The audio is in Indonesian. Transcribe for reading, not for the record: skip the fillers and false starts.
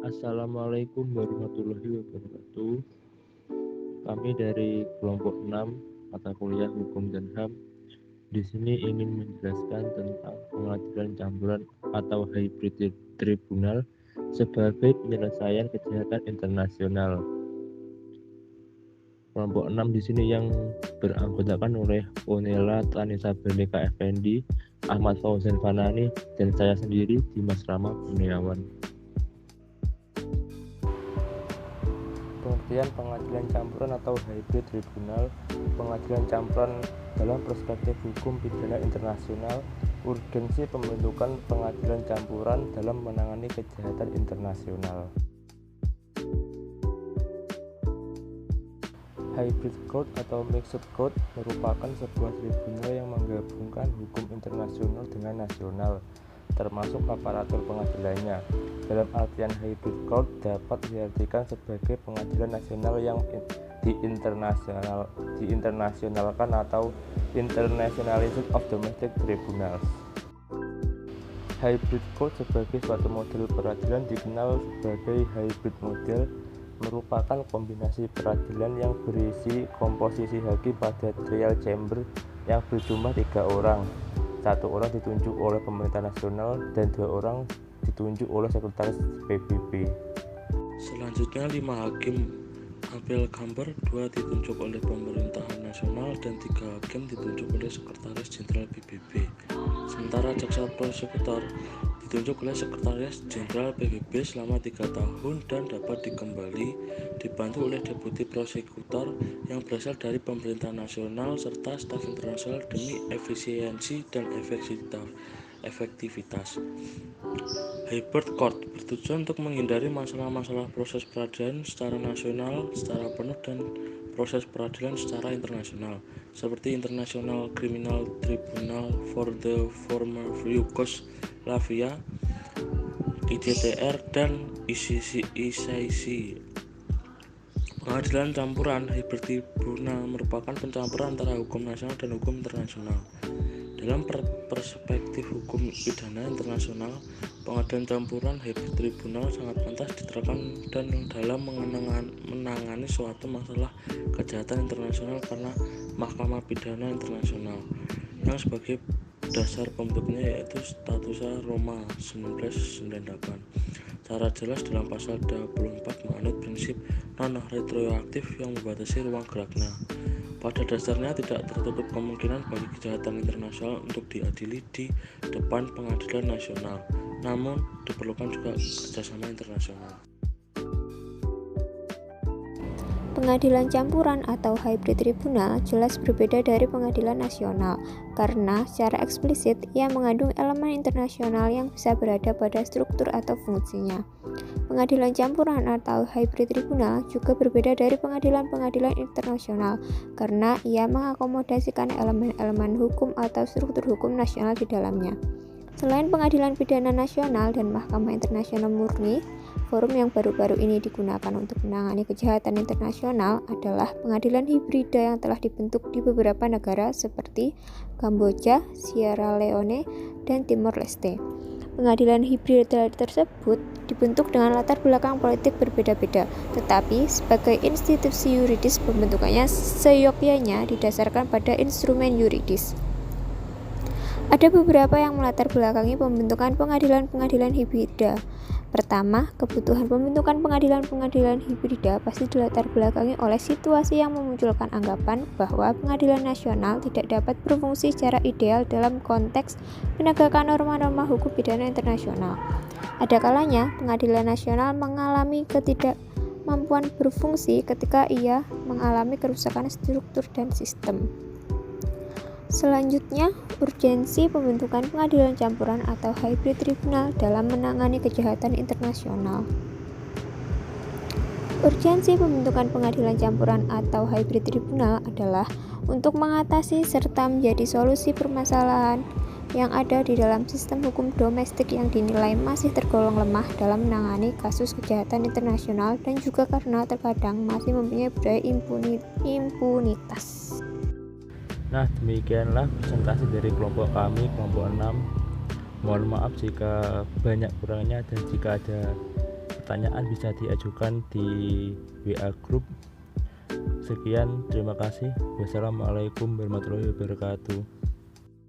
Assalamualaikum warahmatullahi wabarakatuh. Kami dari kelompok 6 mata kuliah Hukum dan HAM di sini ingin menjelaskan tentang pengadilan campuran atau hybrid tribunal sebagai penyelesaian kejahatan internasional. Kelompok 6 di sini yang beranggotakan oleh Onela Tanisa Beneka Effendi, Ahmad Fauzan Fanani, dan saya sendiri Dimas Rama Kurniawan. Pengertian pengadilan campuran atau hybrid tribunal. Pengadilan campuran dalam perspektif hukum pidana internasional, urgensi pembentukan pengadilan campuran dalam menangani kejahatan internasional. Hybrid court atau mixed court merupakan sebuah tribunal yang menggabungkan hukum internasional dengan nasional, termasuk aparatur pengadilannya. Dalam artian hybrid court dapat diartikan sebagai pengadilan nasional yang diinternasionalkan atau internationalization of domestic tribunals. Hybrid court sebagai suatu model peradilan dikenal sebagai hybrid model, merupakan kombinasi peradilan yang berisi komposisi hakim pada trial chamber yang berjumlah 3 orang. 1 orang ditunjuk oleh pemerintah nasional dan 2 orang ditunjuk oleh sekretaris PBB. Selanjutnya 5 hakim apel kamper, 2 ditunjuk oleh pemerintahan nasional dan 3 hakim ditunjuk oleh sekretaris jenderal PBB. Sementara jaksa prosekutor ditunjuk oleh sekretaris jenderal PBB selama 3 tahun dan dapat dikembali dibantu oleh deputi prosekutor yang berasal dari pemerintah nasional serta staf internasional demi efisiensi dan efektivitas. Hybrid court bertujuan untuk menghindari masalah-masalah proses peradilan secara nasional secara penuh dan proses peradilan secara internasional, seperti International Criminal Tribunal for the Former Yugoslavia (ICTR) dan ICC. Pengadilan campuran hybrid tribunal merupakan pencampuran antara hukum nasional dan hukum internasional. Dalam perspektif hukum pidana internasional, pengadilan campuran hybrid tribunal sangat pantas diterapkan dan dalam menangani suatu masalah kejahatan internasional karena Mahkamah Pidana Internasional yang sebagai dasar pembentuknya yaitu Statuta Roma 1998. Secara jelas dalam pasal 24 menganut prinsip non-retroaktif yang membatasi ruang geraknya. Pada dasarnya tidak tertutup kemungkinan bagi kejahatan internasional untuk diadili di depan pengadilan nasional, namun diperlukan juga kerjasama internasional. Pengadilan campuran atau hybrid tribunal jelas berbeda dari pengadilan nasional karena secara eksplisit ia mengandung elemen internasional yang bisa berada pada struktur atau fungsinya. Pengadilan campuran atau hybrid tribunal juga berbeda dari pengadilan-pengadilan internasional karena ia mengakomodasikan elemen-elemen hukum atau struktur hukum nasional di dalamnya. Selain pengadilan pidana nasional dan mahkamah internasional murni, forum yang baru-baru ini digunakan untuk menangani kejahatan internasional adalah pengadilan hibrida yang telah dibentuk di beberapa negara seperti Kamboja, Sierra Leone, dan Timor Leste. Pengadilan hibrida tersebut dibentuk dengan latar belakang politik berbeda-beda, tetapi sebagai institusi yuridis pembentukannya seyogyanya didasarkan pada instrumen yuridis. Ada beberapa yang melatar belakangi pembentukan pengadilan-pengadilan hibrida. Pertama, kebutuhan pembentukan pengadilan-pengadilan hibrida pasti dilatar belakangi oleh situasi yang memunculkan anggapan bahwa pengadilan nasional tidak dapat berfungsi secara ideal dalam konteks penegakan norma-norma hukum pidana internasional. Ada kalanya pengadilan nasional mengalami ketidakmampuan berfungsi ketika ia mengalami kerusakan struktur dan sistem. Selanjutnya, urgensi pembentukan pengadilan campuran atau hybrid tribunal dalam menangani kejahatan internasional. Urgensi pembentukan pengadilan campuran atau hybrid tribunal adalah untuk mengatasi serta menjadi solusi permasalahan yang ada di dalam sistem hukum domestik yang dinilai masih tergolong lemah dalam menangani kasus kejahatan internasional dan juga karena terkadang masih mempunyai budaya impunitas. Nah, demikianlah presentasi dari kelompok kami, kelompok 6. Mohon maaf jika banyak kurangnya dan jika ada pertanyaan bisa diajukan di WA Group. Sekian, terima kasih. Wassalamualaikum warahmatullahi wabarakatuh.